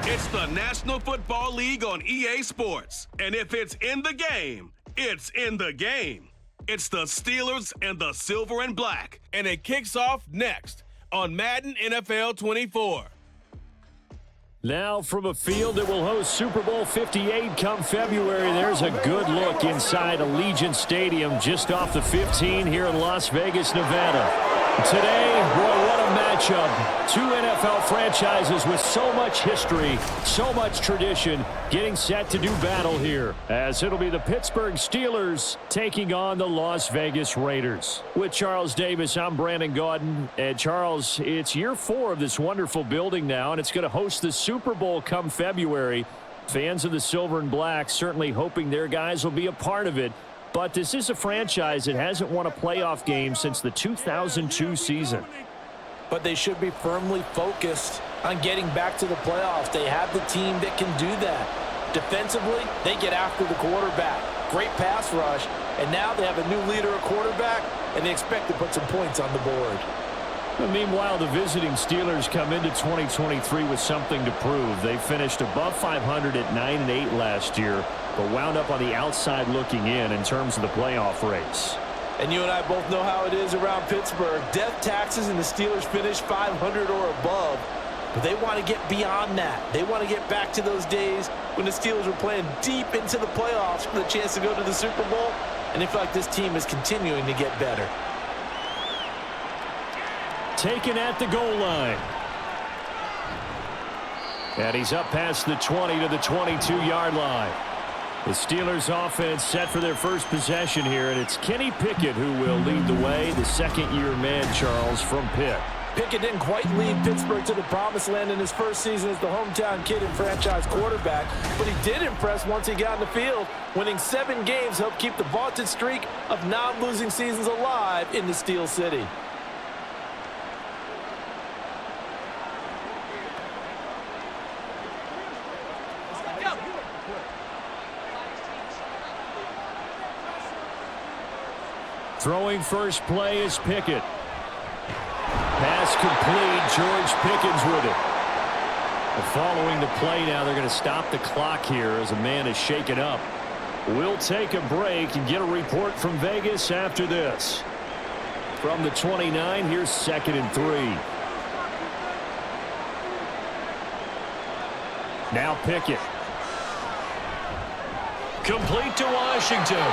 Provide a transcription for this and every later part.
It's the National Football League on EA Sports. And if it's in the game, it's in the game. It's the Steelers and the Silver and Black. And it kicks off next on Madden NFL 24. Now from a field that will host Super Bowl 58 come February, there's a good look inside Allegiant Stadium just off the 15 here in Las Vegas, Nevada. Today, boy, what a matchup. Two NFL franchises with so much history, so much tradition, getting set to do battle here, as it'll be the Pittsburgh Steelers taking on the Las Vegas Raiders. With Charles Davis, I'm Brandon Gaudin. And Charles, it's year 4 of this wonderful building now, and it's going to host the Super Bowl come February. Fans of the Silver and Black certainly hoping their guys will be a part of it. But this is a franchise that hasn't won a playoff game since the 2002 season. But they should be firmly focused on getting back to the playoffs. They have the team that can do that. Defensively, they get after the quarterback. Great pass rush, and now they have a new leader at quarterback, and they expect to put some points on the board. But meanwhile, the visiting Steelers come into 2023 with something to prove. They finished above 500 at 9-8 last year, but wound up on the outside looking in terms of the playoff race. And you and I both know how it is around Pittsburgh. Death taxes and the Steelers finish 500 or above. But they want to get beyond that. They want to get back to those days when the Steelers were playing deep into the playoffs for the chance to go to the Super Bowl. And they feel like this team is continuing to get better. Taken at the goal line. And he's up past the 20 to the 22-yard line. The Steelers offense set for their first possession here, and it's Kenny Pickett who will lead the way, the second-year man, Charles, from Pitt. Pickett didn't quite lead Pittsburgh to the promised land in his first season as the hometown kid and franchise quarterback, but he did impress once he got on the field. Winning 7 games helped keep the vaunted streak of non-losing seasons alive in the Steel City. Throwing first play is Pickett. Pass complete. George Pickens with it. Following the play now, they're going to stop the clock here as a man is shaken up. We'll take a break and get a report from Vegas after this. From the 29, here's 2nd and 3. Now Pickett. Complete to Washington.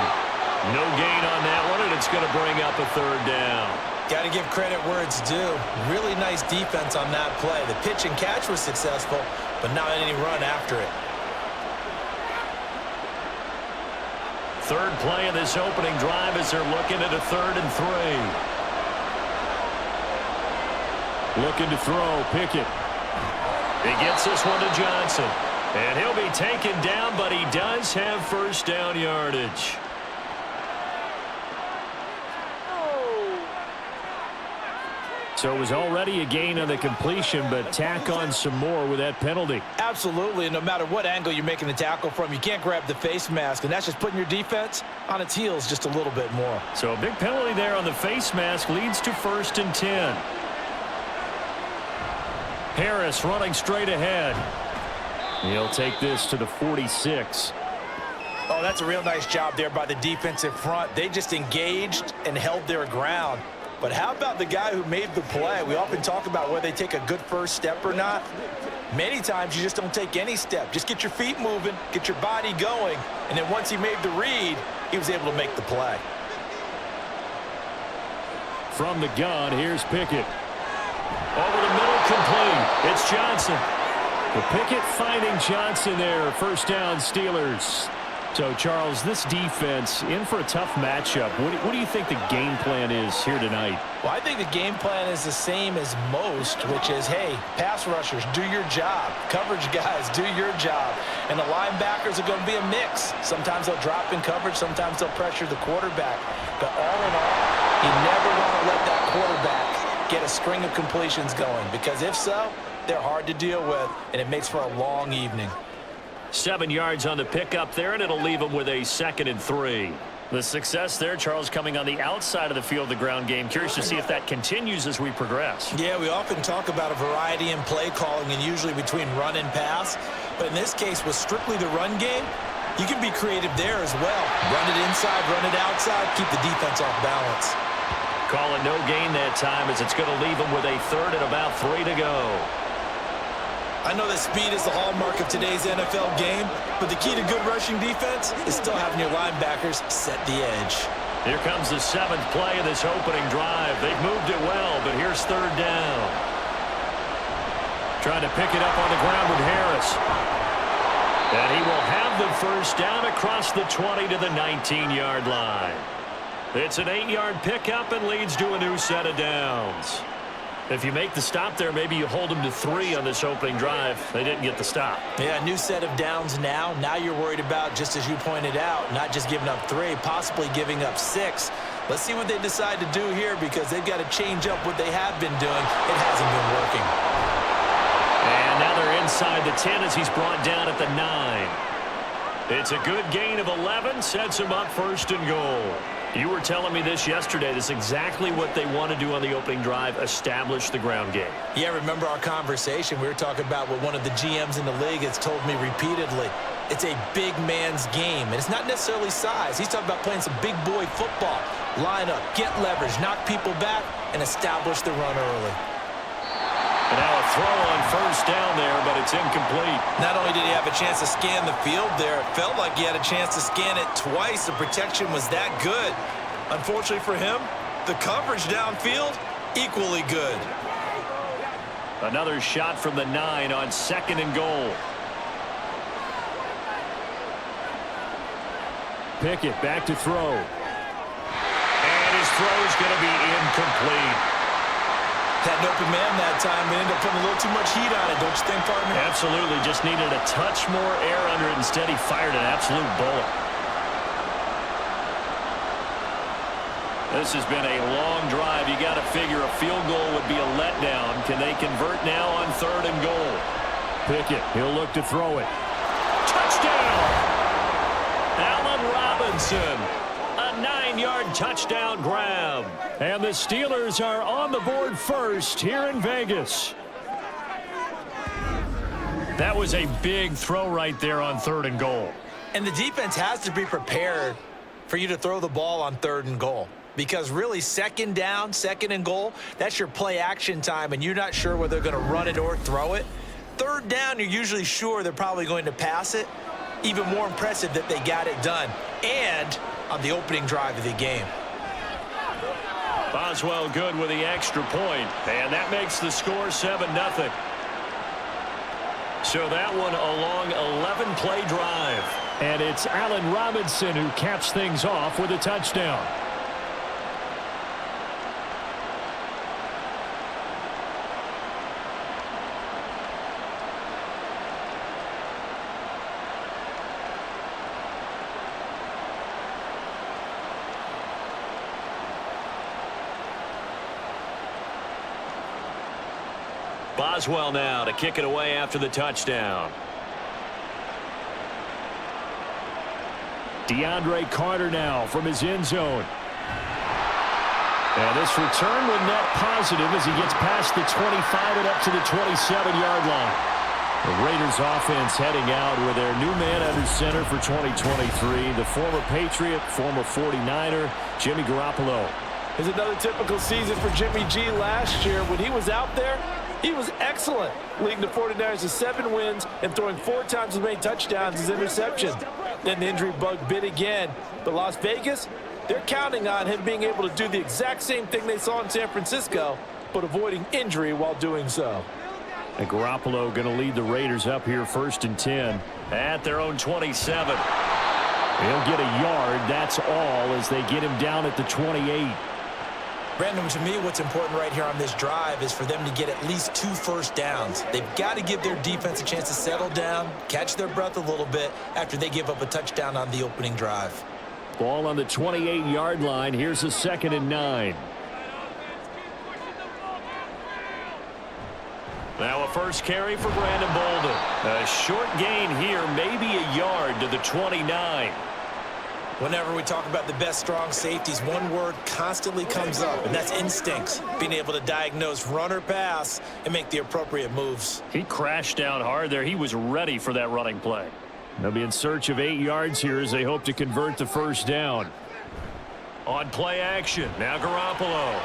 No gain on that one, and it's going to bring up a 3rd down. Got to give credit where it's due. Really nice defense on that play. The pitch and catch was successful, but not any run after it. 3rd play of this opening drive as they're looking at a 3rd and 3. Looking to throw, Pickett. He gets this one to Johnson. And he'll be taken down, but he does have first down yardage. So it was already a gain on the completion, but tack on some more with that penalty. Absolutely, and no matter what angle you're making the tackle from, you can't grab the face mask, and that's just putting your defense on its heels just a little bit more. So a big penalty there on the face mask leads to 1st and 10. Harris running straight ahead. He'll take this to the 46. Oh, that's a real nice job there by the defensive front. They just engaged and held their ground. But how about the guy who made the play? We often talk about whether they take a good first step or not. Many times you just don't take any step. Just get your feet moving, get your body going, and then once he made the read, he was able to make the play. From the gun, here's Pickett. Over the middle, complete. It's Johnson. But Pickett finding Johnson there. First down, Steelers. So, Charles, this defense in for a tough matchup. What do you think the game plan is here tonight? Well, I think the game plan is the same as most, which is, hey, pass rushers, do your job. Coverage guys, do your job. And the linebackers are going to be a mix. Sometimes they'll drop in coverage. Sometimes they'll pressure the quarterback. But all in all, you never want to let that quarterback get a string of completions going, because if so, they're hard to deal with, and it makes for a long evening. 7 yards on the pickup there, and it'll leave them with a 2nd and 3. The success there, Charles, coming on the outside of the field, the ground game. Curious to see if that continues as we progress. Yeah, we often talk about a variety in play calling and usually between run and pass. But in this case, with strictly the run game, you can be creative there as well. Run it inside, run it outside, keep the defense off balance. Call it no gain that time as it's going to leave them with a third and about 3 to go. I know that speed is the hallmark of today's NFL game, but the key to good rushing defense is still having your linebackers set the edge. Here comes the 7th play of this opening drive. They've moved it well, but here's third down. Trying to pick it up on the ground with Harris. And he will have the first down across the 20 to the 19-yard line. It's an 8-yard pickup and leads to a new set of downs. If you make the stop there, maybe you hold them to 3 on this opening drive. They didn't get the stop. Yeah, new set of downs now. Now you're worried about, just as you pointed out, not just giving up 3, possibly giving up 6. Let's see what they decide to do here because they've got to change up what they have been doing. It hasn't been working. And now they're inside the 10 as he's brought down at the 9. It's a good gain of 11, sets him up first and goal. You were telling me this yesterday. This is exactly what they want to do on the opening drive, establish the ground game. Yeah, remember our conversation. We were talking about what one of the GMs in the league has told me repeatedly. It's a big man's game, and it's not necessarily size. He's talking about playing some big boy football. Line up, get leverage, knock people back, and establish the run early. And now a throw on first down there, but it's incomplete. Not only did he have a chance to scan the field there, it felt like he had a chance to scan it twice. The protection was that good. Unfortunately for him, the coverage downfield, equally good. Another shot from the 9 on 2nd and goal. Pickett back to throw. And his throw's going to be incomplete. Had an open man that time. They ended up putting a little too much heat on it, don't you think, partner? Absolutely. Just needed a touch more air under it. Instead, he fired an absolute bullet. This has been a long drive. You got to figure a field goal would be a letdown. Can they convert now on 3rd and goal? Pickett, he'll look to throw it. Touchdown! Allen Robinson. A 9-yard touchdown grab. And the Steelers are on the board first here in Vegas. That was a big throw right there on 3rd and goal. And the defense has to be prepared for you to throw the ball on 3rd and goal. Because really, 2nd down, 2nd and goal, that's your play action time, and you're not sure whether they're going to run it or throw it. 3rd down, you're usually sure they're probably going to pass it. Even more impressive that they got it done. And on the opening drive of the game. Boswell good with the extra point, and that makes the score 7-0. So that one a long 11-play drive. And it's Allen Robinson who caps things off with a touchdown. Boswell now to kick it away after the touchdown. DeAndre Carter now from his end zone. And this return will net positive as he gets past the 25 and up to the 27-yard line. The Raiders offense heading out with their new man under center for 2023, the former Patriot, former 49er, Jimmy Garoppolo. It's another typical season for Jimmy G. Last year, when he was out there, he was excellent, leading the 49ers to 7 wins and throwing 4 times as many touchdowns as interceptions. Then the injury bug bit again. But Las Vegas, they're counting on him being able to do the exact same thing they saw in San Francisco, but avoiding injury while doing so. And Garoppolo going to lead the Raiders up here 1st and 10 at their own 27. He'll get a yard, that's all, as they get him down at the 28. Brandon, to me, what's important right here on this drive is for them to get at least 2 first downs. They've got to give their defense a chance to settle down, catch their breath a little bit after they give up a touchdown on the opening drive. Ball on the 28-yard line. Here's a 2nd and 9. Now a first carry for Brandon Bolden. A short gain here, maybe a yard to the 29. Whenever we talk about the best strong safeties, one word constantly comes up, and that's instincts. Being able to diagnose run or pass and make the appropriate moves. He crashed down hard there. He was ready for that running play. They'll be in search of 8 yards here as they hope to convert the first down. On play action, now Garoppolo.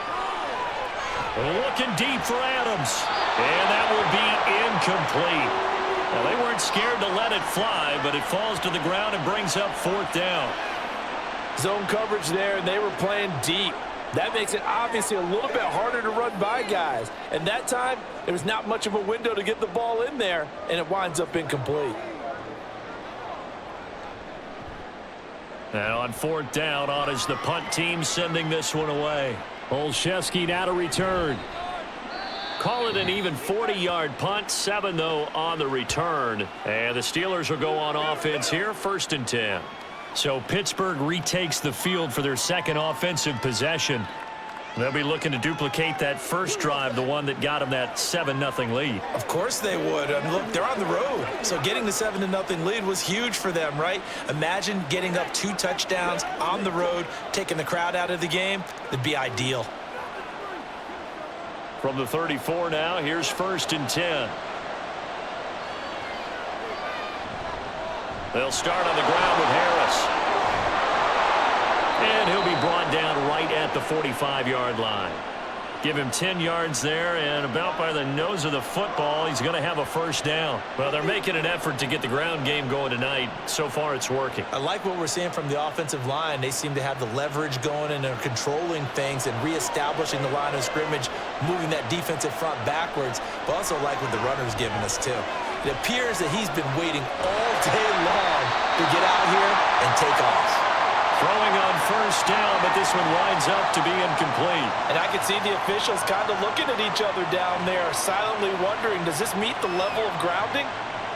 Looking deep for Adams. And that will be incomplete. Well, they weren't scared to let it fly, but it falls to the ground and brings up 4th down. Zone coverage there, and they were playing deep. That makes it obviously a little bit harder to run by guys. And that time, there was not much of a window to get the ball in there, and it winds up incomplete. And on 4th down, on is the punt team sending this one away. Olszewski now to return. Call it an even 40-yard punt, 7 though on the return. And the Steelers will go on offense here, 1st and 10. So Pittsburgh retakes the field for their second offensive possession. They'll be looking to duplicate that first drive, the one that got them that 7-0 lead. Of course they would. I mean, look, they're on the road. So getting the 7-0 lead was huge for them, right? Imagine getting up 2 touchdowns on the road, taking the crowd out of the game. That'd be ideal. From the 34 now, here's 1st and 10. They'll start on the ground with Harris. And he'll be brought down right at the 45-yard line. Give him 10 yards there, and about by the nose of the football, he's going to have a 1st down. Well, they're making an effort to get the ground game going tonight. So far, it's working. I like what we're seeing from the offensive line. They seem to have the leverage going, and they're controlling things and reestablishing the line of scrimmage, moving that defensive front backwards, but also like what the runner's giving us, too. It appears that he's been waiting all day long to get out here and take off. Throwing on 1st down, but this one winds up to be incomplete. And I can see the officials kind of looking at each other down there, silently wondering, does this meet the level of grounding?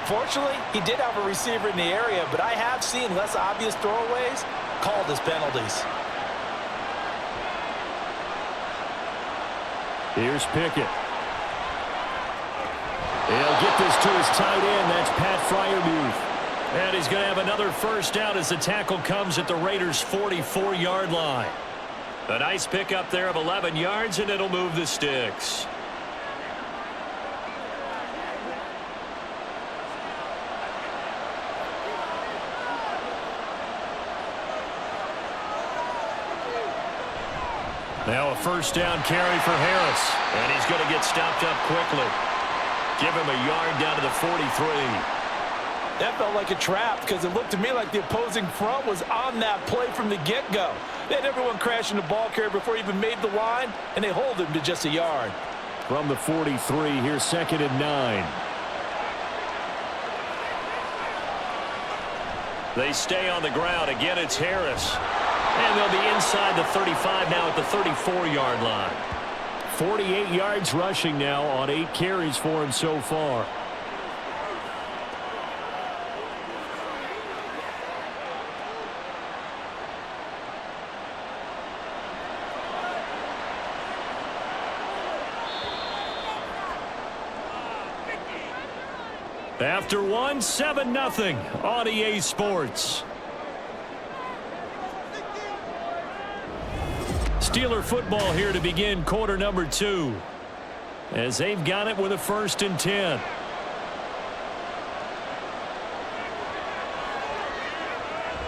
Fortunately, he did have a receiver in the area, but I have seen less obvious throwaways called as penalties. Here's Pickett. He'll get this to his tight end. That's Pat Freiermuth. And he's going to have another 1st down as the tackle comes at the Raiders' 44-yard line. A nice pickup there of 11 yards, and it'll move the sticks. Now a 1st down carry for Harris. And he's going to get stopped up quickly. Give him a yard down to the 43. That felt like a trap because it looked to me like the opposing front was on that play from the get-go. They had everyone crashing the ball carrier before he even made the line, and they hold him to just a yard. From the 43, here's 2nd and 9. They stay on the ground. Again, it's Harris. And they'll be inside the 35 now at the 34-yard line. 48 yards rushing now on 8 carries for him so far. After 7-0 on EA Sports. Steeler football here to begin quarter number 2. As they've got it with a 1st and 10.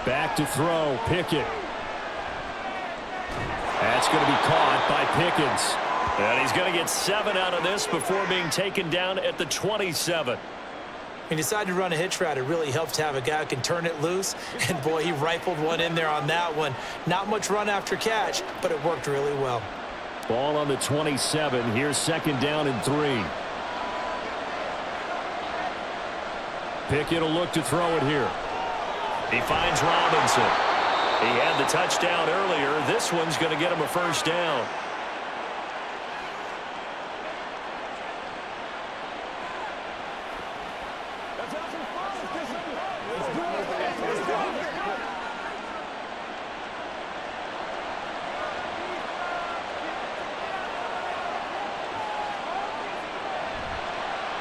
Back to throw, Pickett. That's going to be caught by Pickens. And he's going to get 7 out of this before being taken down at the 27. He decided to run a hitch route. It really helps to have a guy who can turn it loose. And, boy, he rifled one in there on that one. Not much run after catch, but it worked really well. Ball on the 27. Here's 2nd down and 3. Pickett will look to throw it here. He finds Robinson. He had the touchdown earlier. This one's going to get him a 1st down.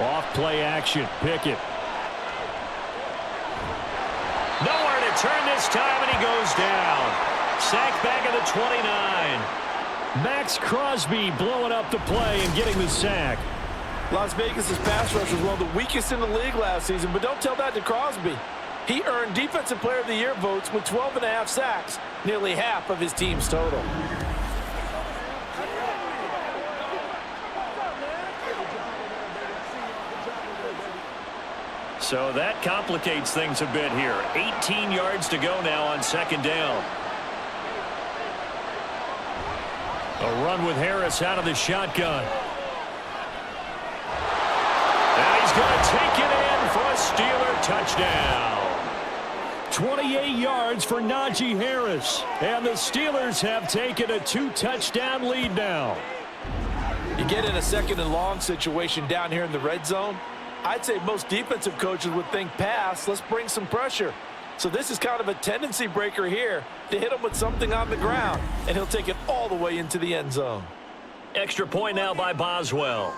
Off play action, Pickett. Nowhere to return this time, and he goes down. Sacked back at the 29. Max Crosby blowing up the play and getting the sack. Las Vegas' pass rush was one of the weakest in the league last season, but don't tell that to Crosby. He earned Defensive Player of the Year votes with 12.5 sacks, nearly half of his team's total. So that complicates things a bit here. 18 yards to go now on second down. A run with Harris out of the shotgun. And he's going to take it in for a Steeler touchdown. 28 yards for Najee Harris. And the Steelers have taken a 2-touchdown lead now. You get in a second and long situation down here in the red zone, I'd say most defensive coaches would think pass, let's bring some pressure. So this is kind of a tendency breaker here to hit him with something on the ground, and he'll take it all the way into the end zone. Extra point now by Boswell.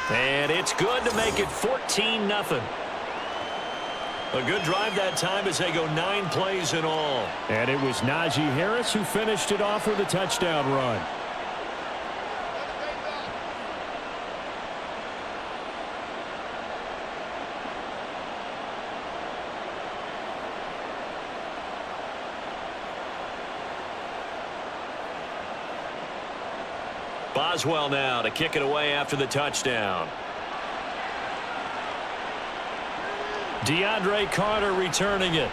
And it's good to make it 14-0. A good drive that time as they go 9 plays in all. And it was Najee Harris who finished it off with a touchdown run. Boswell now to kick it away after the touchdown. DeAndre Carter returning it.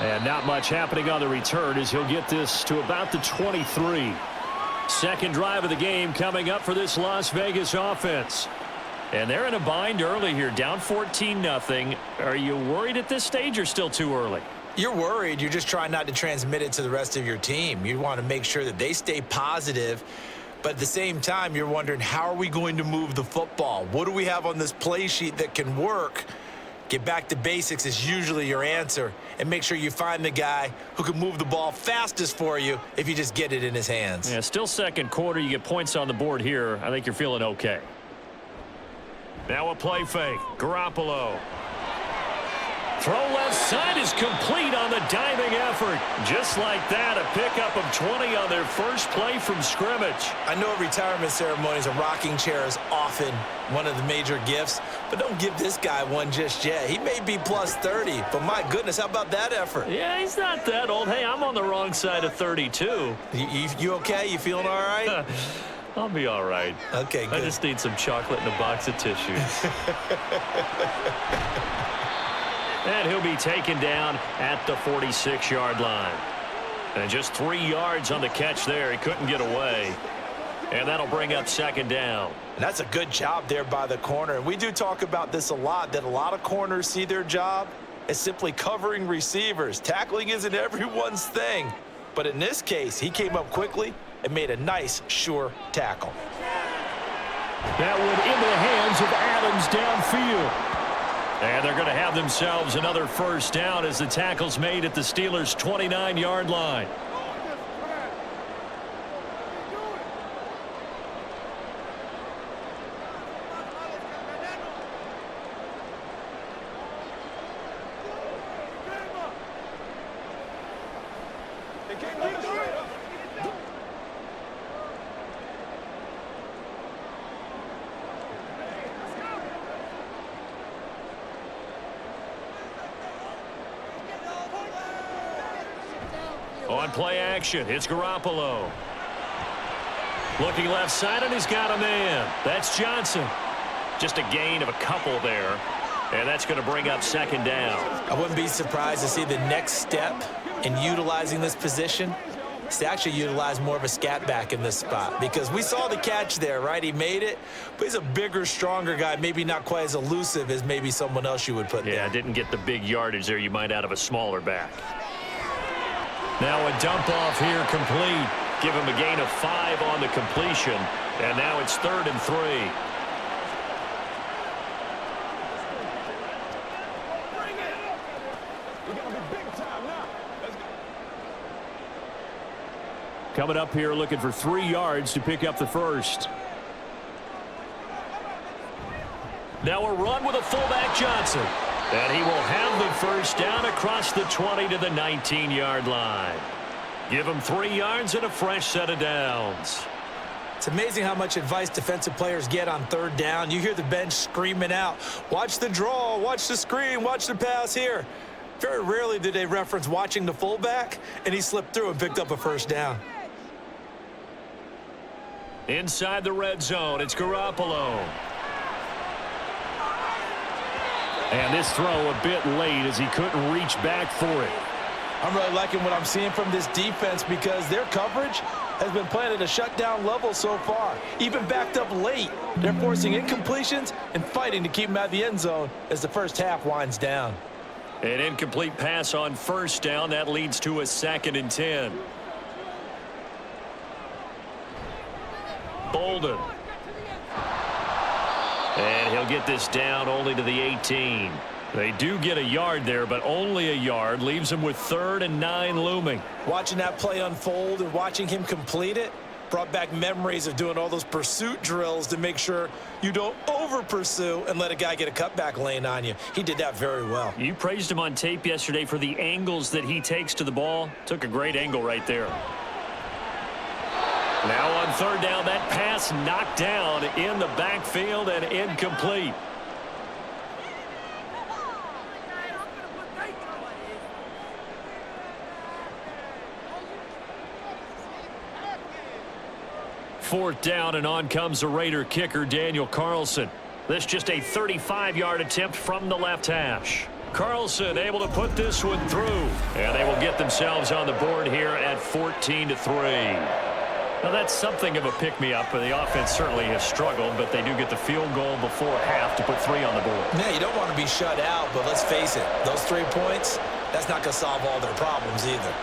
And not much happening on the return as he'll get this to about the 23. Second drive of the game coming up for this Las Vegas offense. And they're in a bind early here, down 14-0. Are you worried at this stage or still too early? You're worried. You're just trying not to transmit it to the rest of your team. You want to make sure that they stay positive. But at the same time, you're wondering, how are we going to move the football? What do we have on this play sheet that can work? Get back to basics is usually your answer. And make sure you find the guy who can move the ball fastest for you if you just get it in his hands. Yeah, still second quarter. You get points on the board here. I think you're feeling okay. Now a play fake. Garoppolo. Throw left side is complete on the diving effort. Just like that, a pickup of 20 on their first play from scrimmage. I know at retirement ceremonies, a rocking chair is often one of the major gifts, but don't give this guy one just yet. He may be plus 30, but my goodness, how about that effort? Yeah, he's not that old. Hey, I'm on the wrong side of 32. You okay? You feeling all right? I'll be all right. Okay, good. I just need some chocolate and a box of tissues. And he'll be taken down at the 46-yard line. And just 3 yards on the catch there. He couldn't get away. And that'll bring up second down. And that's a good job there by the corner. And we do talk about this a lot, that a lot of corners see their job as simply covering receivers. Tackling isn't everyone's thing. But in this case, he came up quickly and made a nice, sure tackle. That one into the hands of Adams downfield. And they're going to have themselves another first down as the tackle's made at the Steelers' 29-yard line. On play action, it's Garoppolo. Looking left side, and he's got a man. That's Johnson. Just a gain of a couple there. And that's going to bring up second down. I wouldn't be surprised to see the next step in utilizing this position is to actually utilize more of a scat back in this spot. Because we saw the catch there, right? He made it, but he's a bigger, stronger guy, maybe not quite as elusive as maybe someone else you would put there. Yeah, didn't get the big yardage there you might out of a smaller back. Now a dump off here complete. Give him a gain of 5 on the completion. And now it's 3rd and 3. Coming up here looking for 3 yards to pick up the first. Now a run with a fullback Johnson. And he will have the first down across the 20 to the 19-yard line. Give him 3 yards and a fresh set of downs. It's amazing how much advice defensive players get on third down. You hear the bench screaming out, watch the draw, watch the screen, watch the pass here. Very rarely do they reference watching the fullback, and he slipped through and picked up a first down. Inside the red zone, it's Garoppolo. And this throw a bit late as he couldn't reach back for it. I'm really liking what I'm seeing from this defense because their coverage has been playing at a shutdown level so far. Even backed up late, they're forcing incompletions and fighting to keep them out of the end zone as the first half winds down. An incomplete pass on first down. That leads to a 2nd and 10. Bolden. And he'll get this down only to the 18. They do get a yard there, but only a yard. Leaves them with 3rd and 9 looming. Watching that play unfold and watching him complete it brought back memories of doing all those pursuit drills to make sure you don't over-pursue and let a guy get a cutback lane on you. He did that very well. You praised him on tape yesterday for the angles that he takes to the ball. Took a great angle right there. Now on 3rd down, that pass knocked down in the backfield and incomplete. Fourth down, and on comes the Raider kicker, Daniel Carlson. This just a 35-yard attempt from the left hash. Carlson able to put this one through, and they will get themselves on the board here at 14-3. Now, that's something of a pick-me-up. The offense certainly has struggled, but they do get the field goal before half to put 3 on the board. Yeah, you don't want to be shut out, but let's face it, those 3 points, that's not going to solve all their problems either.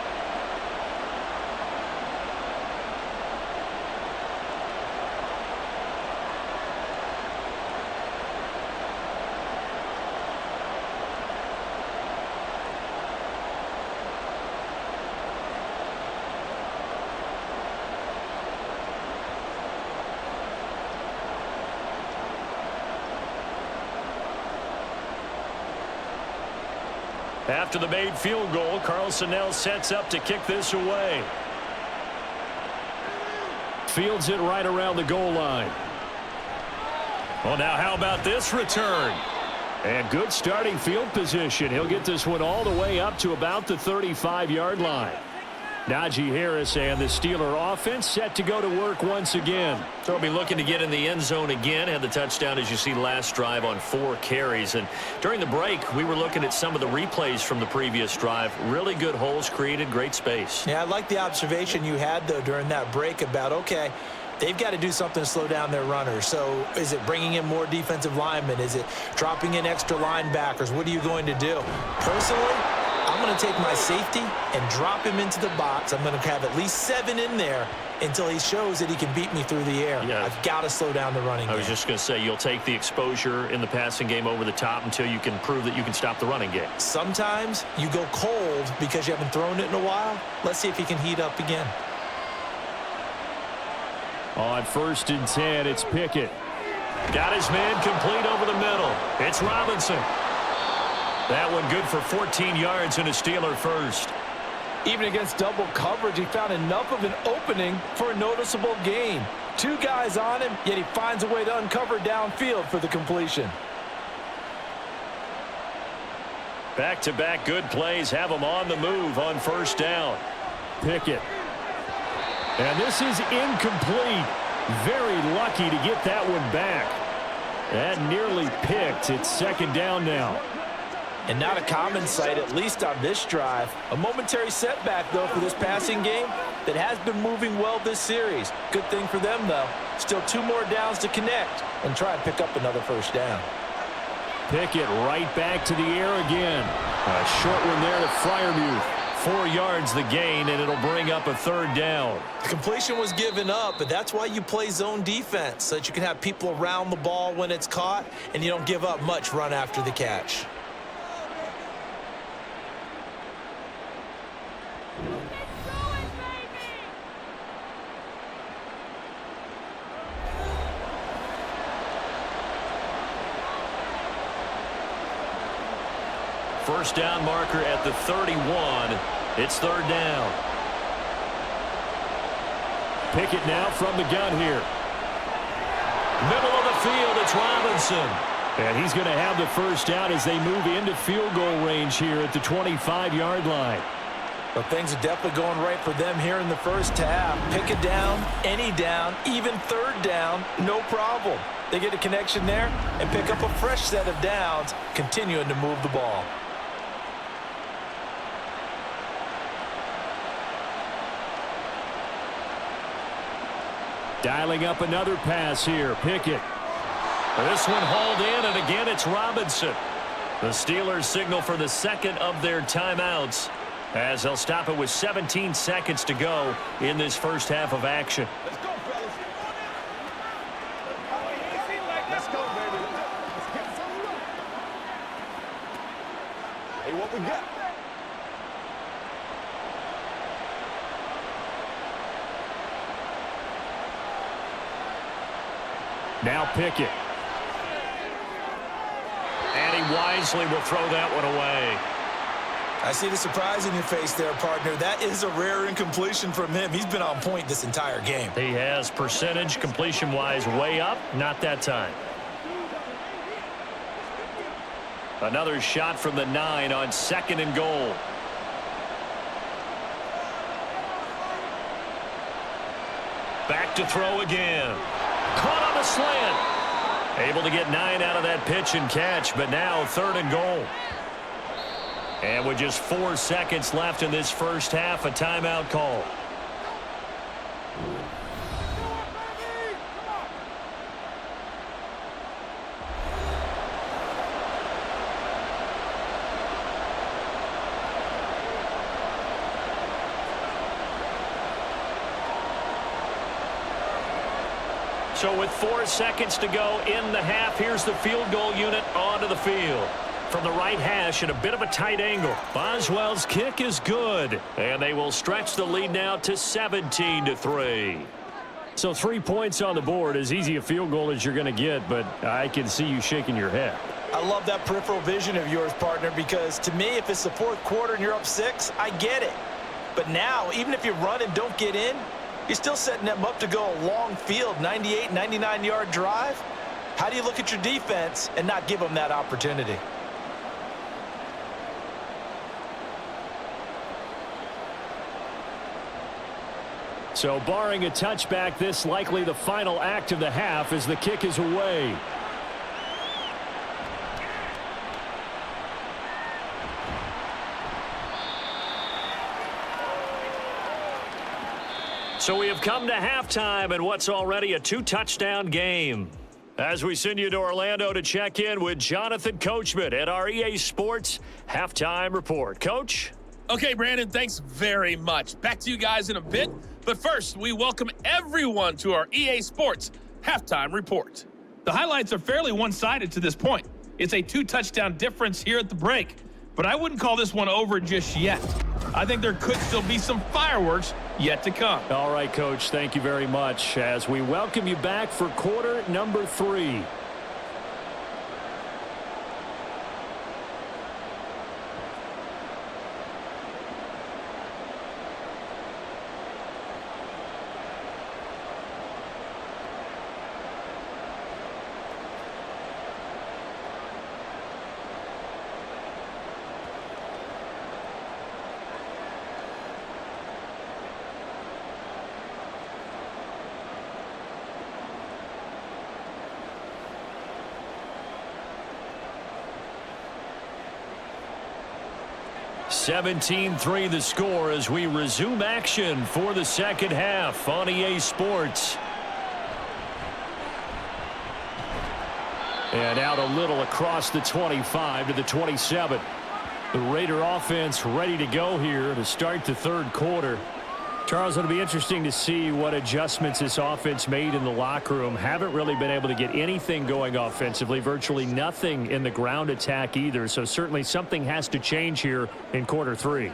After the made field goal, Carlson now sets up to kick this away. Fields it right around the goal line. Well, now how about this return? And good starting field position. He'll get this one all the way up to about the 35-yard line. Najee Harris and the Steeler offense set to go to work once again. They'll be looking to get in the end zone again. Had the touchdown, as you see, last drive on 4 carries. And during the break, we were looking at some of the replays from the previous drive. Really good holes created, great space. Yeah, I like the observation you had, though, during that break about, okay, they've got to do something to slow down their runners. So is it bringing in more defensive linemen? Is it dropping in extra linebackers? What are you going to do? Personally, I'm going to take my safety and drop him into the box. I'm going to have at least 7 in there until he shows that he can beat me through the air. Yeah. I've got to slow down the running game. I was just going to say, you'll take the exposure in the passing game over the top until you can prove that you can stop the running game. Sometimes you go cold because you haven't thrown it in a while. Let's see if he can heat up again. On 1st and 10, it's Pickett. Got his man complete over the middle. It's Robinson. That one good for 14 yards and a Steeler first. Even against double coverage, he found enough of an opening for a noticeable gain. 2 guys on him, yet he finds a way to uncover downfield for the completion. Back-to-back good plays have him on the move on 1st down. Pickett. And this is incomplete. Very lucky to get that one back. That nearly picked. It's 2nd down now. And not a common sight, at least on this drive. A momentary setback, though, for this passing game that has been moving well this series. Good thing for them, though. Still 2 more downs to connect and try and pick up another 1st down. Pickett right back to the air again. A short one there to Freiermuth. 4 yards the gain, and it'll bring up a 3rd down. The completion was given up, but that's why you play zone defense, so that you can have people around the ball when it's caught, and you don't give up much run after the catch. First down marker at the 31. It's third down. Pickett now from the gun here. Middle of the field, it's Robinson. And he's going to have the first down as they move into field goal range here at the 25-yard line. Well, things are definitely going right for them here in the first half. Pick it down, any down, even third down, no problem. They get a connection there and pick up a fresh set of downs, continuing to move the ball. Dialing up another pass here. Pickett. This one hauled in, and again it's Robinson. The Steelers signal for the second of their timeouts as they'll stop it with 17 seconds to go in this first half of action. Let's go, fellas. Let's go, baby. Let's get some. Hey, what we got? Now Pickett. And he wisely will throw that one away. I see the surprise in your face there, partner. That is a rare incompletion from him. He's been on point this entire game. He has percentage completion-wise way up. Not that time. Another shot from the 9 on 2nd and goal. Back to throw again. Caught on the slant. Able to get 9 out of that pitch and catch, but now 3rd and goal. And with just 4 seconds left in this first half, a timeout call. So with 4 seconds to go in the half, here's the field goal unit onto the field. From the right hash at a bit of a tight angle. Boswell's kick is good. And they will stretch the lead now to 17-3. So 3 points on the board, as easy a field goal as you're going to get, but I can see you shaking your head. I love that peripheral vision of yours, partner, because to me, if it's the 4th quarter and you're up 6, I get it. But now, even if you run and don't get in, you're still setting them up to go a long field, 98, 99-yard drive. How do you look at your defense and not give them that opportunity? So barring a touchback, this likely the final act of the half as the kick is away. So we have come to halftime in what's already a 2-touchdown game. As we send you to Orlando to check in with Jonathan Coachman at our EA Sports Halftime Report. Coach? Okay, Brandon, thanks very much. Back to you guys in a bit. But first, we welcome everyone to our EA Sports Halftime Report. The highlights are fairly one-sided to this point. It's a 2-touchdown difference here at the break. But I wouldn't call this one over just yet. I think there could still be some fireworks yet to come. All right, Coach, thank you very much as we welcome you back for quarter number 3. (17-3) the score as we resume action for the second half on EA Sports. And out a little across the 25 to the 27. The Raider offense ready to go here to start the 3rd quarter. Charles, it'll be interesting to see what adjustments this offense made in the locker room. Haven't really been able to get anything going offensively, virtually nothing in the ground attack either. So certainly something has to change here in quarter 3.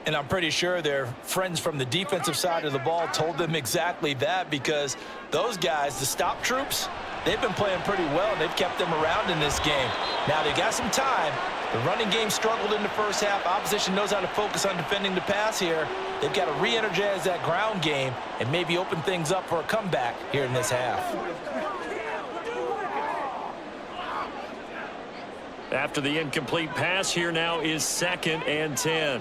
And I'm pretty sure their friends from the defensive side of the ball told them exactly that, because those guys, the stop troops, they've been playing pretty well, and they've kept them around in this game. Now, they got some time. The running game struggled in the first half. Opposition knows how to focus on defending the pass here. They've got to re-energize that ground game and maybe open things up for a comeback here in this half. After the incomplete pass, here now is 2nd and 10.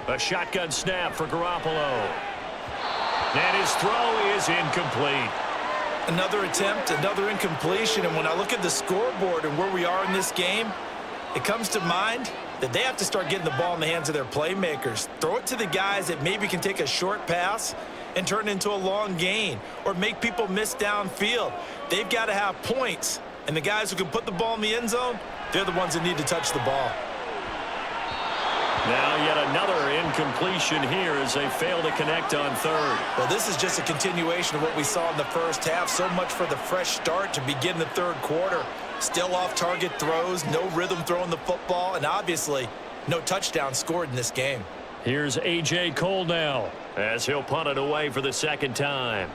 A shotgun snap for Garoppolo. And his throw is incomplete. Another attempt, another incompletion, and when I look at the scoreboard and where we are in this game, it comes to mind that they have to start getting the ball in the hands of their playmakers. Throw it to the guys that maybe can take a short pass and turn it into a long gain, or make people miss downfield. They've got to have points, and the guys who can put the ball in the end zone, they're the ones that need to touch the ball. Now yet another incompletion here as they fail to connect on 3rd. Well, this is just a continuation of what we saw in the first half. So much for the fresh start to begin the 3rd quarter. Still off-target throws, no rhythm throwing the football, and obviously no touchdown scored in this game. Here's A.J. Cole now as he'll punt it away for the 2nd time.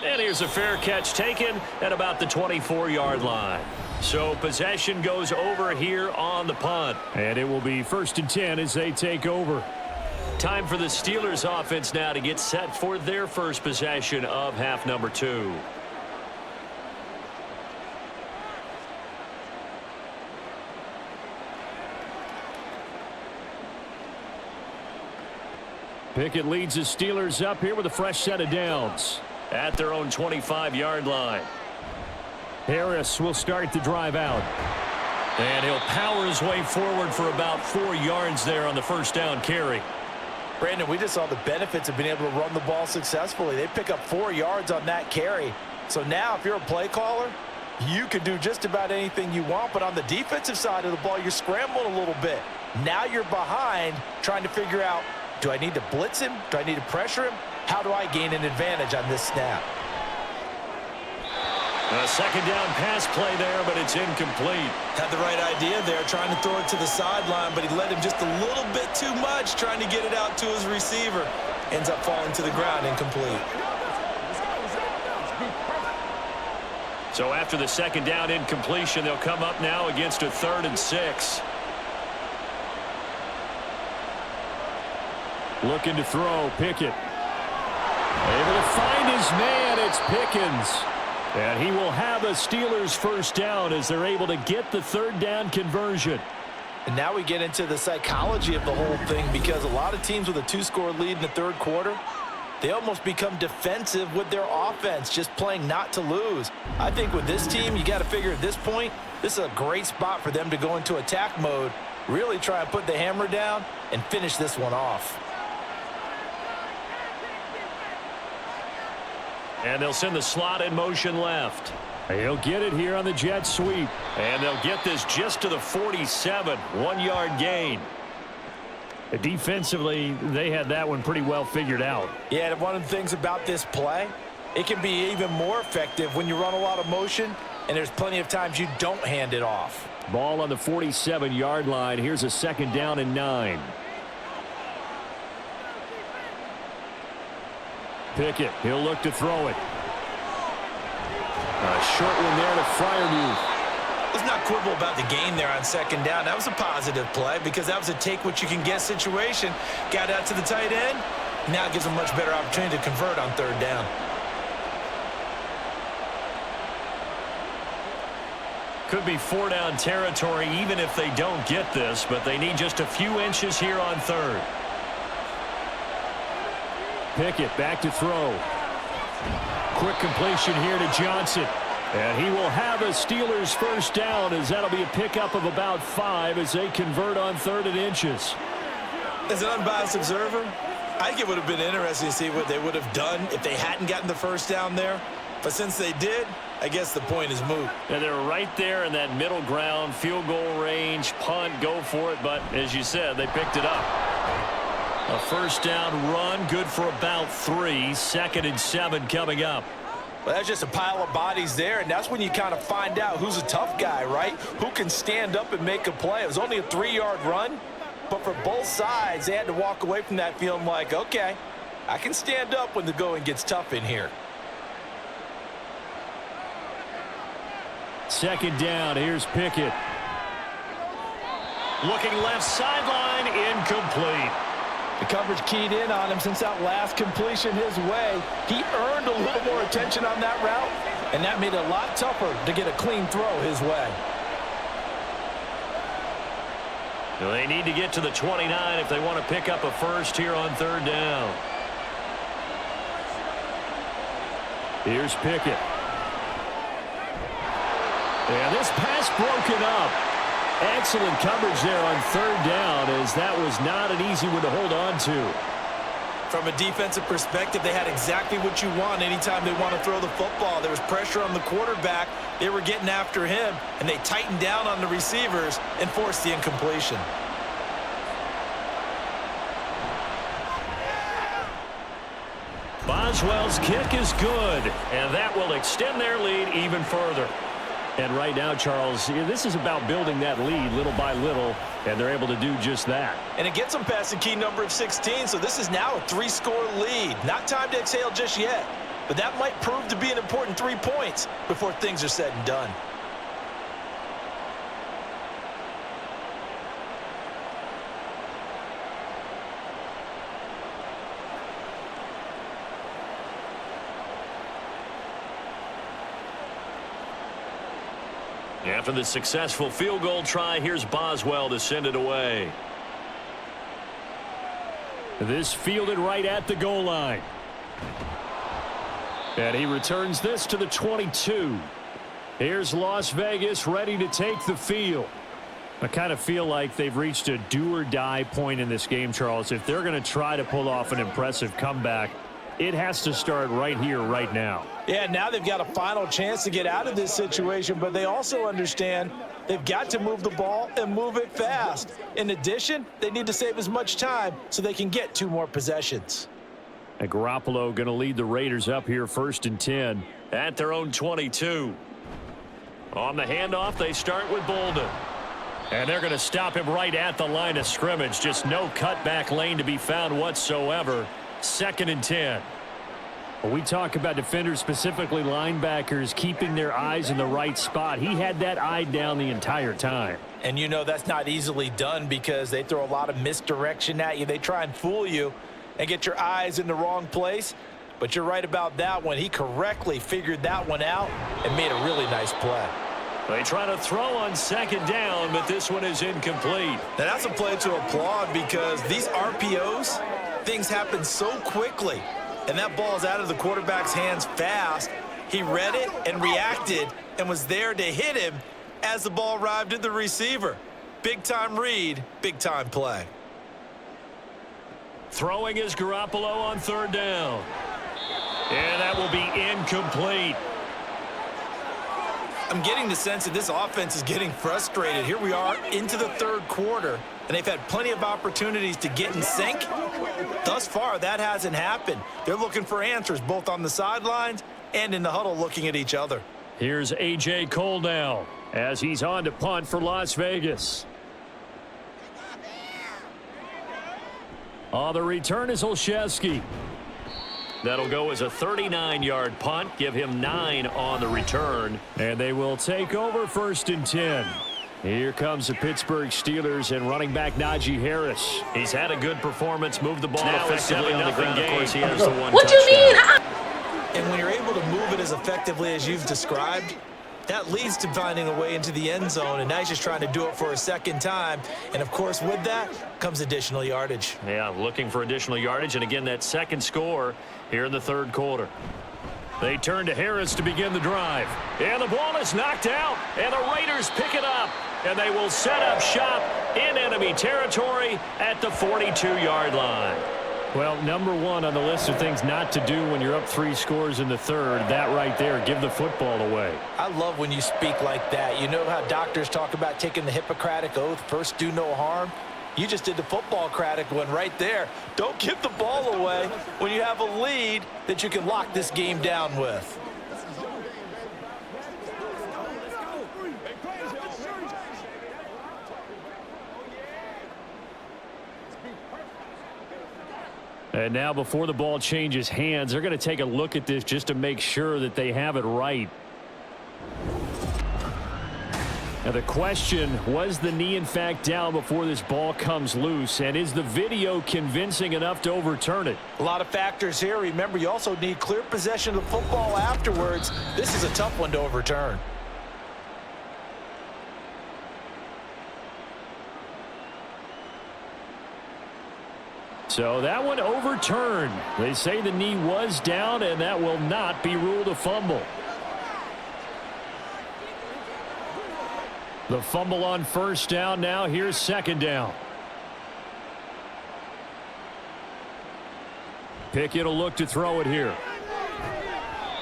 And here's a fair catch taken at about the 24-yard line. So possession goes over here on the punt. And it will be 1st and 10 as they take over. Time for the Steelers offense now to get set for their first possession of half number 2. Pickett leads the Steelers up here with a fresh set of downs. At their own 25-yard line. Harris will start the drive out. And he'll power his way forward for about 4 yards there on the 1st down carry. Brandon, we just saw the benefits of being able to run the ball successfully. They pick up 4 yards on that carry. So now if you're a play caller, you can do just about anything you want. But on the defensive side of the ball, you're scrambling a little bit. Now you're behind trying to figure out, do I need to blitz him? Do I need to pressure him? How do I gain an advantage on this snap? A 2nd down pass play there, but it's incomplete. Had the right idea there, trying to throw it to the sideline, but he led him just a little bit too much, trying to get it out to his receiver. Ends up falling to the ground, incomplete. So after the 2nd down incompletion, they'll come up now against a 3rd and 6. Looking to throw, Pickett. Able to find his man, it's Pickens. And he will have a Steelers 1st down as they're able to get the 3rd down conversion. And now we get into the psychology of the whole thing, because a lot of teams with a 2-score lead in the 3rd quarter, they almost become defensive with their offense, just playing not to lose. I think with this team, you got to figure at this point, this is a great spot for them to go into attack mode, really try and put the hammer down and finish this one off. And they'll send the slot in motion left. He'll get it here on the jet sweep. And they'll get this just to the 47. 1-yard gain. Defensively, they had that one pretty well figured out. Yeah, and one of the things about this play, it can be even more effective when you run a lot of motion, and there's plenty of times you don't hand it off. Ball on the 47-yard line. Here's a 2nd down and 9. Pickett, he'll look to throw it. A short one there to Freiermuth. Let's not quibble about the gain there on 2nd down. That was a positive play because that was a take-what-you-can-get situation. Got out to the tight end. Now it gives them a much better opportunity to convert on 3rd down. Could be 4-down territory even if they don't get this, but they need just a few inches here on 3rd. Pickett back to throw. Quick completion here to Johnson. And he will have a Steelers 1st down, as that'll be a pickup of about 5 as they convert on 3rd and inches. As an unbiased observer, I think it would have been interesting to see what they would have done if they hadn't gotten the 1st down there. But since they did, I guess the point is moot. And they're right there in that middle ground, field goal range, punt, go for it. But as you said, they picked it up. A 1st down run, good for about 3. 2nd and 7 coming up. Well, that's just a pile of bodies there, and that's when you kind of find out who's a tough guy, right? Who can stand up and make a play. It was only a 3-yard run, but for both sides, they had to walk away from that feeling like, okay, I can stand up when the going gets tough in here. Second down, here's Pickett. Looking left sideline, incomplete. The coverage keyed in on him since that last completion his way. He earned a little more attention on that route, and that made it a lot tougher to get a clean throw his way. Well, they need to get to the 29 if they want to pick up a first here on third down. Here's Pickett. And this pass broken up. Excellent coverage there on third down, as that was not an easy one to hold on to. From a defensive perspective, they had exactly what you want anytime they want to throw the football. There was pressure on the quarterback. They were getting after him, and they tightened down on the receivers and forced the incompletion. Boswell's kick is good, and that will extend their lead even further. And right now, Charles, this is about building that lead little by little, and they're able to do just that. And it gets them past the key number of 16, so this is now a 3-score lead. Not time to exhale just yet, but that might prove to be an important 3 points before things are said and done. After the successful field goal try, here's Boswell to send it away. This fielded right at the goal line. And he returns this to the 22. Here's Las Vegas ready to take the field. I kind of feel like they've reached a do-or-die point in this game, Charles. If they're going to try to pull off an impressive comeback, it has to start right here, right now. Yeah, now they've got a final chance to get out of this situation, but they also understand they've got to move the ball and move it fast. In addition, they need to save as much time so they can get 2 more possessions. And Garoppolo going to lead the Raiders up here 1st and 10 at their own 22. On the handoff, they start with Bolden. And they're going to stop him right at the line of scrimmage. Just no cutback lane to be found whatsoever. 2nd and 10. When we talk about defenders, specifically linebackers, keeping their eyes in the right spot, he had that eye down the entire time. And you know that's not easily done because they throw a lot of misdirection at you. They try and fool you and get your eyes in the wrong place. But you're right about that one. He correctly figured that one out and made a really nice play. They try to throw on 2nd down, but this one is incomplete. Now that's a play to applaud because these RPOs, things happen so quickly. And that ball is out of the quarterback's hands fast. He read it and reacted and was there to hit him as the ball arrived at the receiver. Big-time read, big-time play. Throwing is Garoppolo on 3rd down. And that will be incomplete. I'm getting the sense that this offense is getting frustrated. Here we are into the 3rd quarter, and they've had plenty of opportunities to get in sync. Thus far, that hasn't happened. They're looking for answers both on the sidelines and in the huddle looking at each other. Here's A.J. Cole now as he's on to punt for Las Vegas. On the return is Olszewski. That'll go as a 39-yard punt, give him 9 on the return, and they will take over 1st and 10. Here comes the Pittsburgh Steelers and running back Najee Harris. He's had a good performance, moved the ball now effectively on the ground. Of course, he has the 1 What do you mean? And when you're able to move it as effectively as you've described, that leads to finding a way into the end zone, and now he's just trying to do it for a 2nd time. And, of course, with that comes additional yardage. Yeah, looking for additional yardage, and again, that 2nd score here in the 3rd quarter. They turn to Harris to begin the drive. And the ball is knocked out, and the Raiders pick it up. And they will set up shop in enemy territory at the 42-yard line. Well, number 1 on the list of things not to do when you're up 3 scores in the 3rd, that right there, give the football away. I love when you speak like that. You know how doctors talk about taking the Hippocratic Oath, first do no harm? You just did the football-cratic one right there. Don't give the ball away when you have a lead that you can lock this game down with. And now before the ball changes hands, they're going to take a look at this just to make sure that they have it right. Now the question, was the knee in fact down before this ball comes loose? And is the video convincing enough to overturn it? A lot of factors here. Remember, you also need clear possession of the football afterwards. This is a tough one to overturn. So that one overturned. They say the knee was down, and that will not be ruled a fumble. The fumble on first down now. Here's second down. Pickett will look to throw it here.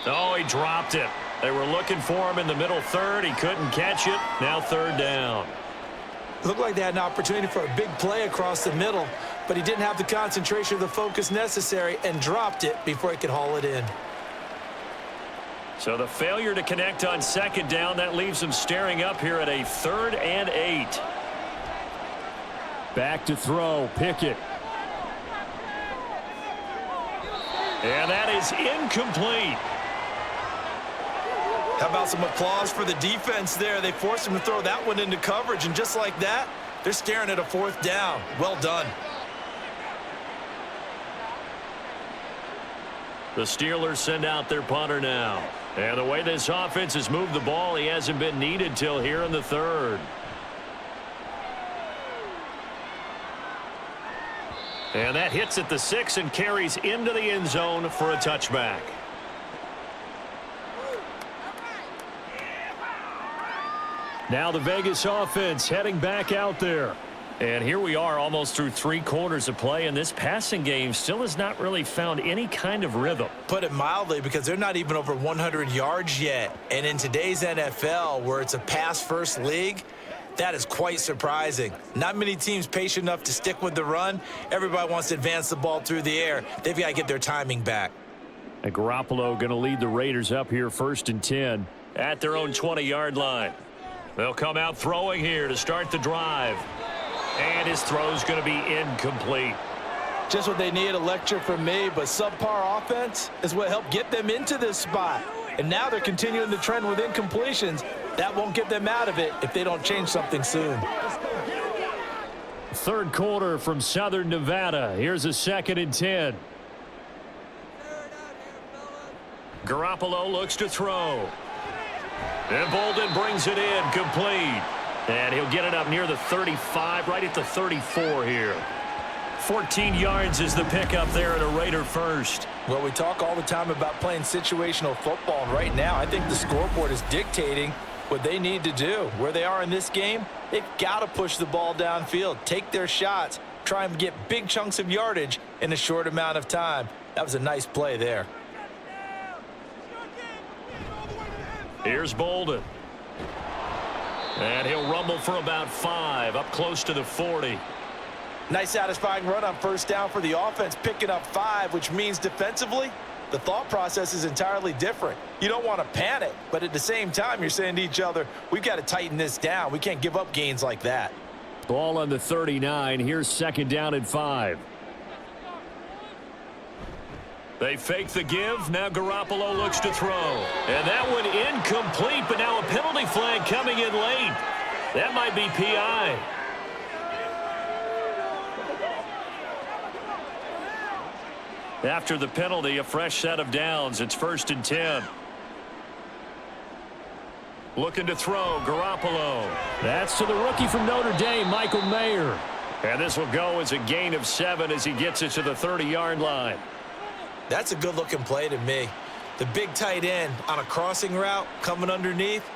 Oh, he dropped it. They were looking for him in the middle third. He couldn't catch it. Now third down. Looked like they had an opportunity for a big play across the middle, but he didn't have the concentration or the focus necessary and dropped it before he could haul it in. So the failure to connect on second down, that leaves them staring up here at a 3rd and 8. Back to throw, Pickett. And that is incomplete. How about some applause for the defense there? They forced him to throw that one into coverage, and just like that, they're staring at a 4th down. Well done. The Steelers send out their punter now. And the way this offense has moved the ball, he hasn't been needed till here in the 3rd. And that hits at the 6 and carries into the end zone for a touchback. Now the Vegas offense heading back out there. And here we are almost through 3 quarters of play, and this passing game still has not really found any kind of rhythm. Put it mildly, because they're not even over 100 yards yet. And in today's NFL, where it's a pass-first league, that is quite surprising. Not many teams patient enough to stick with the run. Everybody wants to advance the ball through the air. They've got to get their timing back. And Garoppolo going to lead the Raiders up here 1st and 10 at their own 20-yard line. They'll come out throwing here to start the drive. And his throw's going to be incomplete. Just what they need, a lecture from me, but subpar offense is what helped get them into this spot. And now they're continuing the trend with incompletions. That won't get them out of it if they don't change something soon. 3rd quarter from Southern Nevada. Here's a 2nd and 10. Garoppolo looks to throw. And Bolden brings it in, complete. And he'll get it up near the 35, right at the 34 here. 14 yards is the pickup there at a Raider first. Well, we talk all the time about playing situational football, and right now I think the scoreboard is dictating what they need to do. Where they are in this game, they've got to push the ball downfield, take their shots, try and get big chunks of yardage in a short amount of time. That was a nice play there. Here's Bolden. And he'll rumble for about 5, up close to the 40. Nice satisfying run on first down for the offense, picking up 5, which means defensively, the thought process is entirely different. You don't want to panic, but at the same time, you're saying to each other, we've got to tighten this down. We can't give up gains like that. Ball on the 39. Here's 2nd down and 5. They fake the give. Now Garoppolo looks to throw. And that one incomplete, but now a penalty flag coming in late. That might be PI. After the penalty, a fresh set of downs. It's 1st and 10. Looking to throw, Garoppolo. That's to the rookie from Notre Dame, Michael Mayer. And this will go as a gain of 7 as he gets it to the 30-yard line. That's a good-looking play to me. The big tight end on a crossing route coming underneath.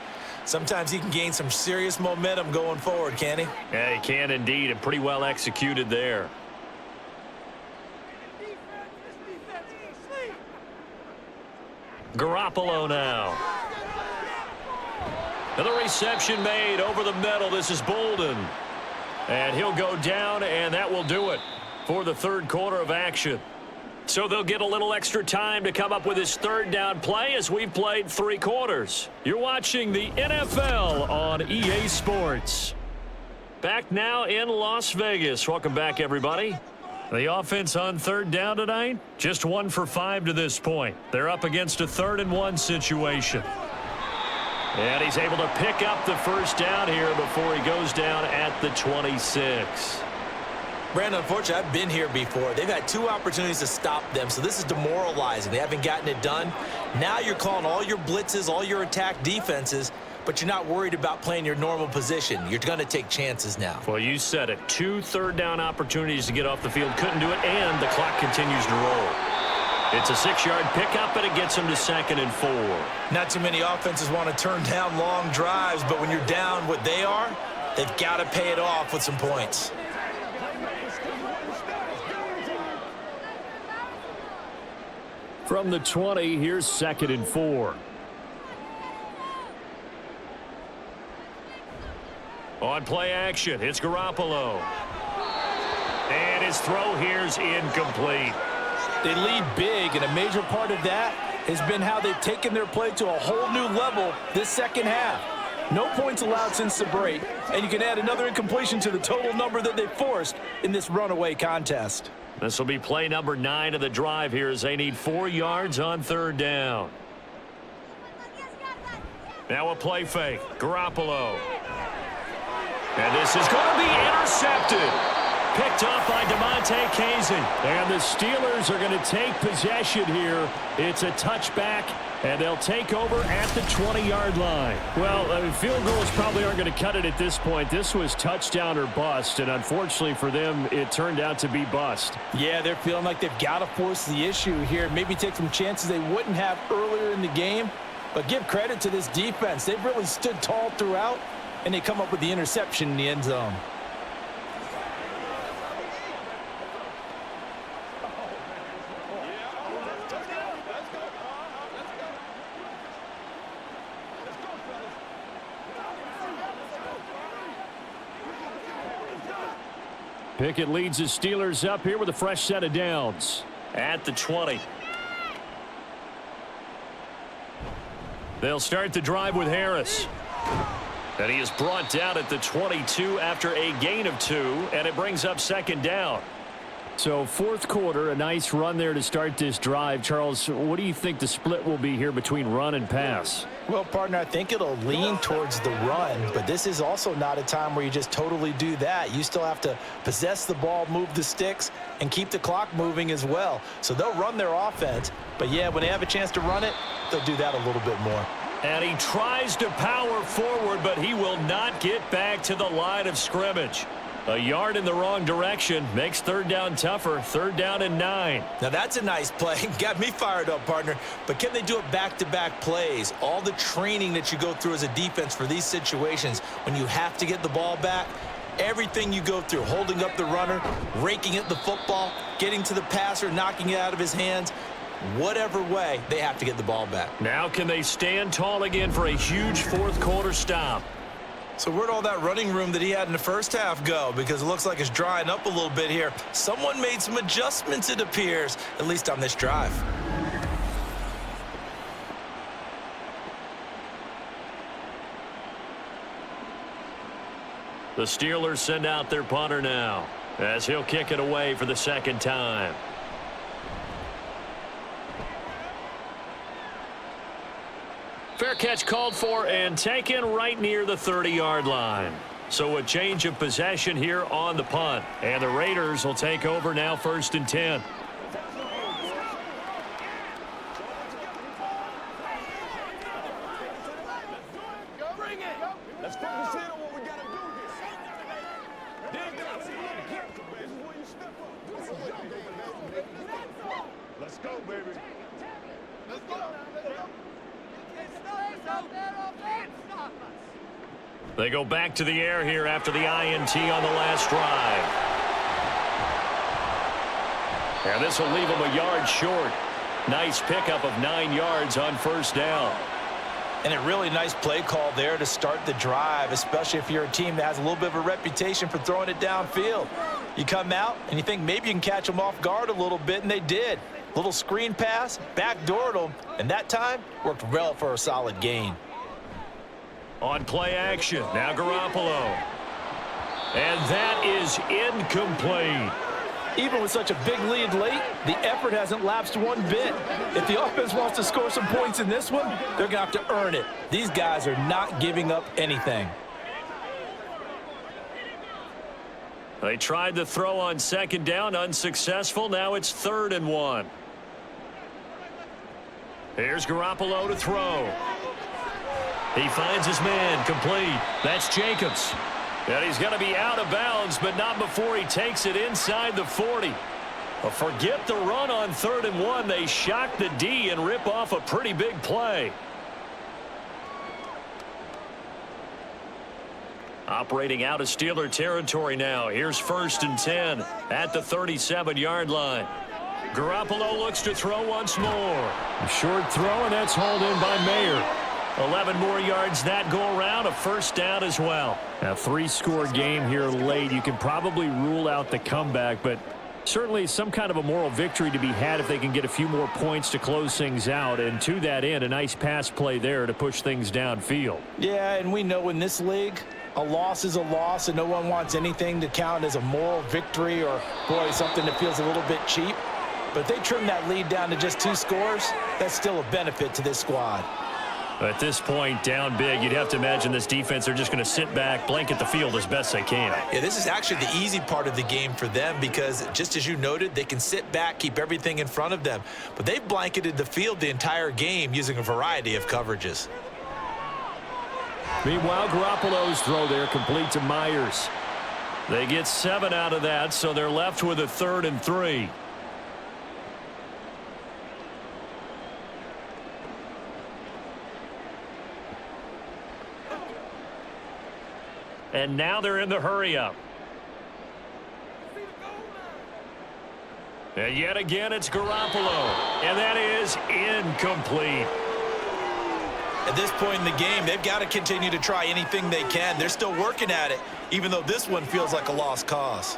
Sometimes he can gain some serious momentum going forward, can't he? Yeah, he can indeed, and pretty well executed there. Garoppolo now. And the reception made over the middle. This is Bolden. And he'll go down, and that will do it for the 3rd quarter of action. So they'll get a little extra time to come up with his 3rd down play as we've played 3 quarters. You're watching the NFL on EA Sports. Back now in Las Vegas. Welcome back, everybody. The offense on third down tonight, just 1 for 5 to this point. They're up against a 3rd-and-1 situation. And he's able to pick up the first down here before he goes down at the 26. Brandon, unfortunately, I've been here before. They've had 2 opportunities to stop them, so this is demoralizing. They haven't gotten it done. Now you're calling all your blitzes, all your attack defenses, but you're not worried about playing your normal position. You're going to take chances now. Well, you said it. 2 third-down opportunities to get off the field. Couldn't do it, and the clock continues to roll. It's a 6-yard pickup, and it gets him to 2nd and 4. Not too many offenses want to turn down long drives, but when you're down what they are, they've got to pay it off with some points. From the 20, here's 2nd and 4. On play action, it's Garoppolo. And his throw here's incomplete. They lead big, and a major part of that has been how they've taken their play to a whole new level this second half. No points allowed since the break, and you can add another incompletion to the total number that they forced in this runaway contest. This will be play number 9 of the drive here as they need 4 yards on 3rd down. Now a play fake. Garoppolo. And this is going to be intercepted. Picked off by DeMonte Kazin. And the Steelers are going to take possession here. It's a touchback, and they'll take over at the 20-yard line. Well, field goals probably aren't going to cut it at this point. This was touchdown or bust, and unfortunately for them, it turned out to be bust. Yeah, they're feeling like they've got to force the issue here. Maybe take some chances they wouldn't have earlier in the game. But give credit to this defense. They've really stood tall throughout, and they come up with the interception in the end zone. Pickett leads the Steelers up here with a fresh set of downs at the 20. They'll start the drive with Harris. And he is brought down at the 22 after a gain of 2, and it brings up 2nd down. So 4th quarter, a nice run there to start this drive. Charles, what do you think the split will be here between run and pass? Well, partner, I think it'll lean towards the run, but this is also not a time where you just totally do that. You still have to possess the ball, move the sticks, and keep the clock moving as well. So they'll run their offense, but yeah, when they have a chance to run it, they'll do that a little bit more. And he tries to power forward, but he will not get back to the line of scrimmage. A yard in the wrong direction makes 3rd down tougher. 3rd down and 9. Now that's a nice play. Got me fired up, partner. But can they do it back-to-back plays? All the training that you go through as a defense for these situations, when you have to get the ball back, everything you go through, holding up the runner, raking at the football, getting to the passer, knocking it out of his hands, whatever way, they have to get the ball back. Now can they stand tall again for a huge 4th quarter stop? So where'd all that running room that he had in the first half go? Because it looks like it's drying up a little bit here. Someone made some adjustments, it appears, at least on this drive. The Steelers send out their punter now as he'll kick it away for the 2nd time. Fair catch called for and taken right near the 30-yard line. So a change of possession here on the punt. And the Raiders will take over now 1st and 10. Bring it. Let's focus in on what we got to do here. This is where you step up. This is your game, baby. Let's go, baby. Let's go. They go back to the air here after the INT on the last drive. And this will leave them a yard short. Nice pickup of 9 yards on 1st down. And a really nice play call there to start the drive, especially if you're a team that has a little bit of a reputation for throwing it downfield. You come out and you think maybe you can catch them off guard a little bit, and they did. Little screen pass, backdoored them, and that time worked well for a solid gain. On play action, now Garoppolo. And that is incomplete. Even with such a big lead late, the effort hasn't lapsed one bit. If the offense wants to score some points in this one, they're going to have to earn it. These guys are not giving up anything. They tried to throw on second down, unsuccessful. Now it's 3rd and 1. Here's Garoppolo to throw. He finds his man, complete. That's Jacobs. And he's going to be out of bounds, but not before he takes it inside the 40. Well, forget the run on 3rd and 1. They shock the D and rip off a pretty big play. Operating out of Steeler territory now. Here's 1st and 10 at the 37-yard line. Garoppolo looks to throw once more. A short throw, and that's hauled in by Mayer. 11 more yards that go around, a 1st down as well. A 3-score game here late. You can probably rule out the comeback, but certainly some kind of a moral victory to be had if they can get a few more points to close things out. And to that end, a nice pass play there to push things downfield. Yeah, and we know in this league, a loss is a loss, and no one wants anything to count as a moral victory or, boy, something that feels a little bit cheap. But if they trim that lead down to just 2 scores, that's still a benefit to this squad. At this point, down big, you'd have to imagine this defense are just going to sit back, blanket the field as best they can. Yeah, this is actually the easy part of the game for them because, just as you noted, they can sit back, keep everything in front of them. But they've blanketed the field the entire game using a variety of coverages. Meanwhile, Garoppolo's throw there complete to Myers. They get 7 out of that, so they're left with a 3rd and 3. And now they're in the hurry-up. And yet again, it's Garoppolo. And that is incomplete. At this point in the game, they've got to continue to try anything they can. They're still working at it, even though this one feels like a lost cause.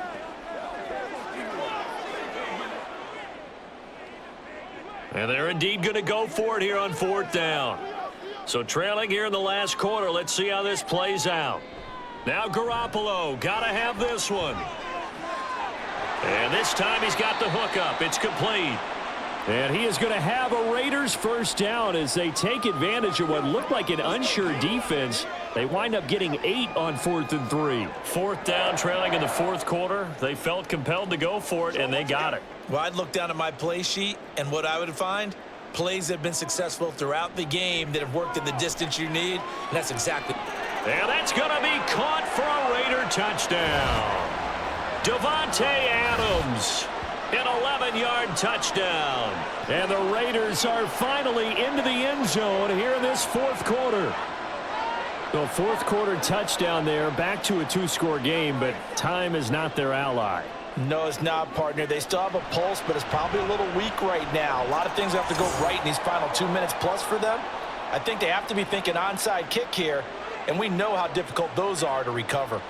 And they're indeed going to go for it here on 4th down. So trailing here in the last quarter, let's see how this plays out. Now Garoppolo, got to have this one. And this time he's got the hook up. It's complete. And he is going to have a Raiders 1st down as they take advantage of what looked like an unsure defense. They wind up getting 8 on 4th and 3. 4th down, trailing in the 4th quarter. They felt compelled to go for it, and they got it. Well, I'd look down at my play sheet, and what I would find, plays that have been successful throughout the game that have worked in the distance you need, and that's exactly. And that's going to be caught for a Raider touchdown. Devontae Adams, an 11-yard touchdown. And the Raiders are finally into the end zone here in this 4th quarter. The 4th quarter touchdown there, back to a 2-score game, but time is not their ally. No, it's not, partner. They still have a pulse, but it's probably a little weak right now. A lot of things have to go right in these final 2 minutes plus for them. I think they have to be thinking onside kick here, and we know how difficult those are to recover.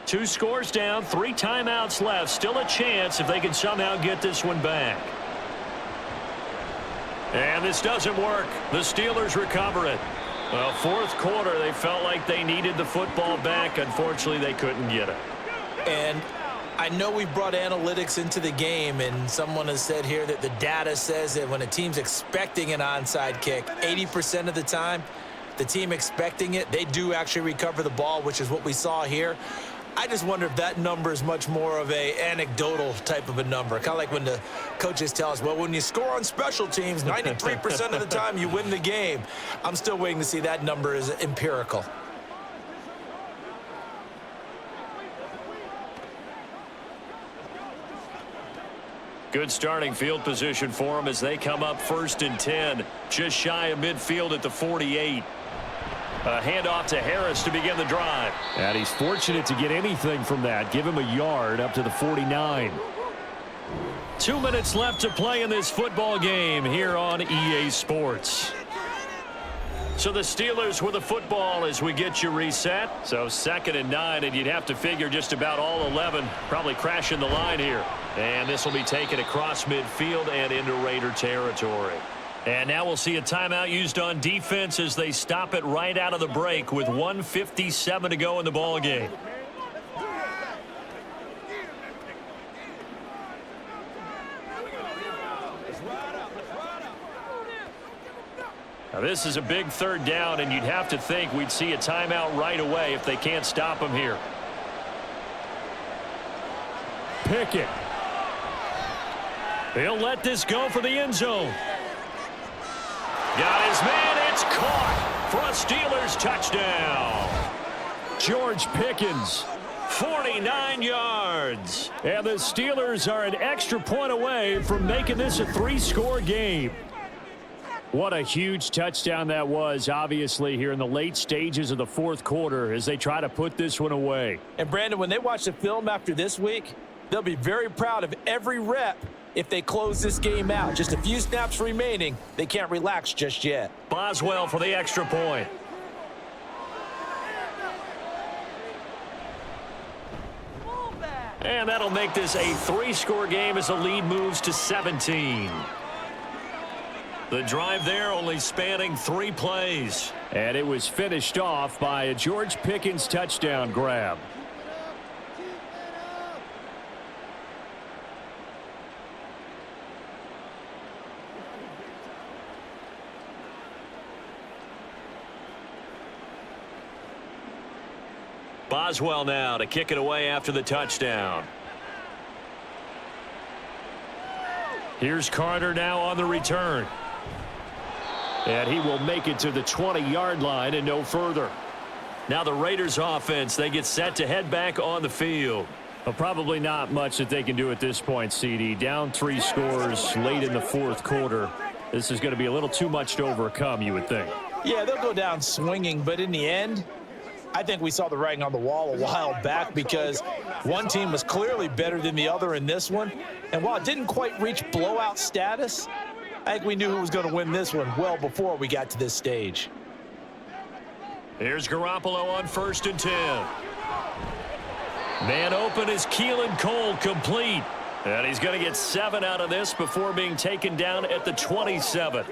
Two scores down, 3 timeouts left. Still a chance if they can somehow get this one back. And this doesn't work. The Steelers recover it. Well, 4th quarter, they felt like they needed the football back. Unfortunately, they couldn't get it. And I know we've brought analytics into the game, and someone has said here that the data says that when a team's expecting an onside kick, 80% of the time, the team expecting it, they do actually recover the ball, which is what we saw here. I just wonder if that number is much more of a anecdotal type of a number. Kind of like when the coaches tell us, well, when you score on special teams, 93% of the time you win the game. I'm still waiting to see that number is empirical. Good starting field position for them as they come up 1st and 10, just shy of midfield at the 48. A handoff to Harris to begin the drive. And he's fortunate to get anything from that. Give him a yard up to the 49. 2 minutes left to play in this football game here on EA Sports. So the Steelers with the football as we get you reset. So 2nd and 9, and you'd have to figure just about all 11 probably crashing the line here. And this will be taken across midfield and into Raider territory. And now we'll see a timeout used on defense as they stop it right out of the break with 1:57 to go in the ball game. Now this is a big 3rd down, and you'd have to think we'd see a timeout right away if they can't stop him here. Pickett. He'll let this go for the end zone. Got his man. It's caught for a Steelers touchdown. George Pickens. 49 yards. And the Steelers are an extra point away from making this a 3-score game. What a huge touchdown that was, obviously, here in the late stages of the 4th quarter as they try to put this one away. And, Brandon, when they watch the film after this week, they'll be very proud of every rep if they close this game out. Just a few snaps remaining. They can't relax just yet. Boswell for the extra point. And that'll make this a 3-score game as the lead moves to 17. The drive there only spanning 3 plays. And it was finished off by a George Pickens touchdown grab. Boswell now to kick it away after the touchdown. Here's Carter now on the return. And he will make it to the 20-yard line and no further. Now the Raiders offense, they get set to head back on the field. Well, probably not much that they can do at this point, CD. Down 3 scores late in the 4th quarter. This is going to be a little too much to overcome, you would think. Yeah, they'll go down swinging, but in the end, I think we saw the writing on the wall a while back because one team was clearly better than the other in this one. And while it didn't quite reach blowout status, I think we knew who was going to win this one well before we got to this stage. Here's Garoppolo on 1st and 10. Man open is Keelan Cole, complete. And he's going to get 7 out of this before being taken down at the 27.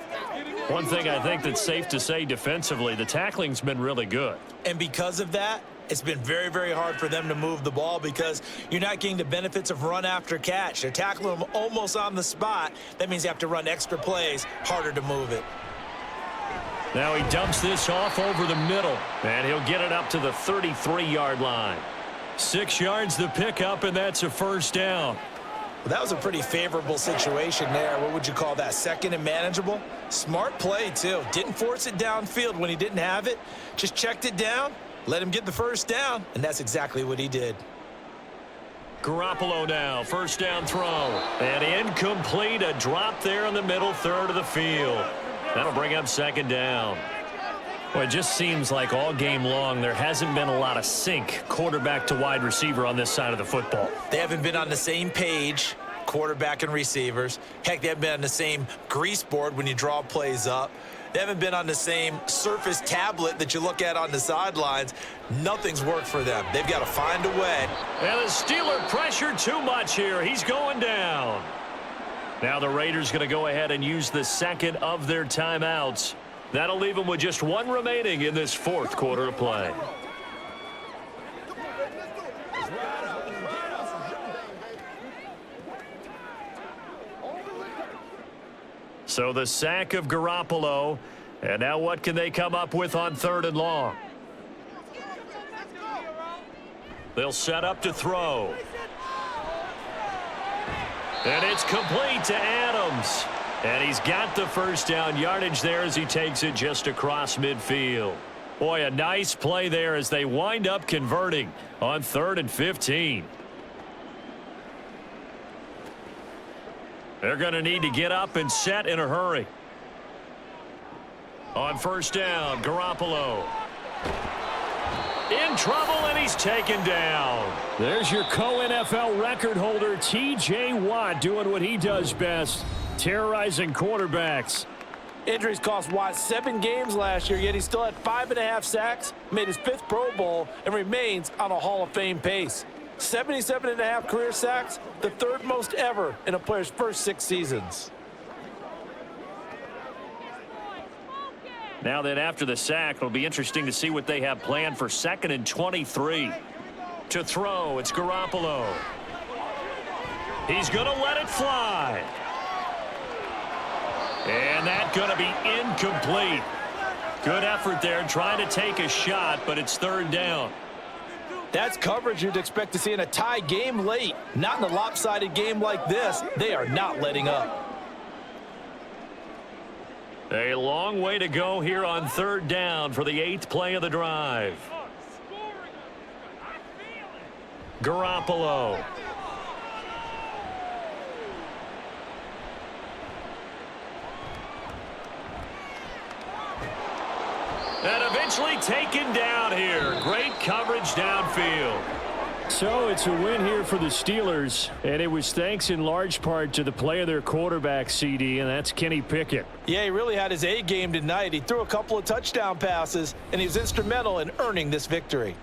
One thing I think that's safe to say defensively, the tackling's been really good. And because of that, it's been very, very hard for them to move the ball because you're not getting the benefits of run after catch. They're tackling them almost on the spot. That means you have to run extra plays, harder to move it. Now he dumps this off over the middle, and he'll get it up to the 33-yard line. 6 yards the pickup, and that's a 1st down. Well, that was a pretty favorable situation there. What would you call that? 2nd and manageable? Smart play, too. Didn't force it downfield when he didn't have it. Just checked it down, let him get the 1st down, and that's exactly what he did. Garoppolo now, 1st down throw. And incomplete, a drop there in the middle 3rd of the field. That'll bring up 2nd down. Well, it just seems like all game long there hasn't been a lot of sync quarterback to wide receiver on this side of the football. They haven't been on the same page, quarterback and receivers. Heck, they haven't been on the same grease board when you draw plays up. They haven't been on the same Surface tablet that you look at on the sidelines. Nothing's worked for them. They've got to find a way. And the Steeler pressure too much here. He's going down. Now the Raiders going to go ahead and use the 2nd of their timeouts. That'll leave them with just 1 remaining in this 4th quarter of play. So the sack of Garoppolo. And now what can they come up with on 3rd and long? They'll set up to throw. And it's complete to Adams. And he's got the 1st down yardage there as he takes it just across midfield. Boy, a nice play there as they wind up converting on 3rd and 15. They're going to need to get up and set in a hurry. On 1st down, Garoppolo. In trouble, and he's taken down. There's your co-NFL record holder, T.J. Watt, doing what he does best, terrorizing quarterbacks. Injuries cost Watt 7 games last year, yet he still had 5.5 sacks, made his 5th Pro Bowl, and remains on a Hall of Fame pace. 77.5 career sacks, the 3rd most ever in a player's first 6 seasons. Now then, after the sack, it'll be interesting to see what they have planned for 2nd and 23. To throw, it's Garoppolo. He's going to let it fly. And that's going to be incomplete. Good effort there trying to take a shot, but it's 3rd down. That's coverage you'd expect to see in a tie game late. Not in a lopsided game like this. They are not letting up. A long way to go here on 3rd down for the 8th play of the drive. Garoppolo. And eventually taken down here. Great coverage downfield. So it's a win here for the Steelers, and it was thanks in large part to the play of their quarterback, CD, and that's Kenny Pickett. Yeah, he really had his A game tonight. He threw a couple of touchdown passes, and he was instrumental in earning this victory.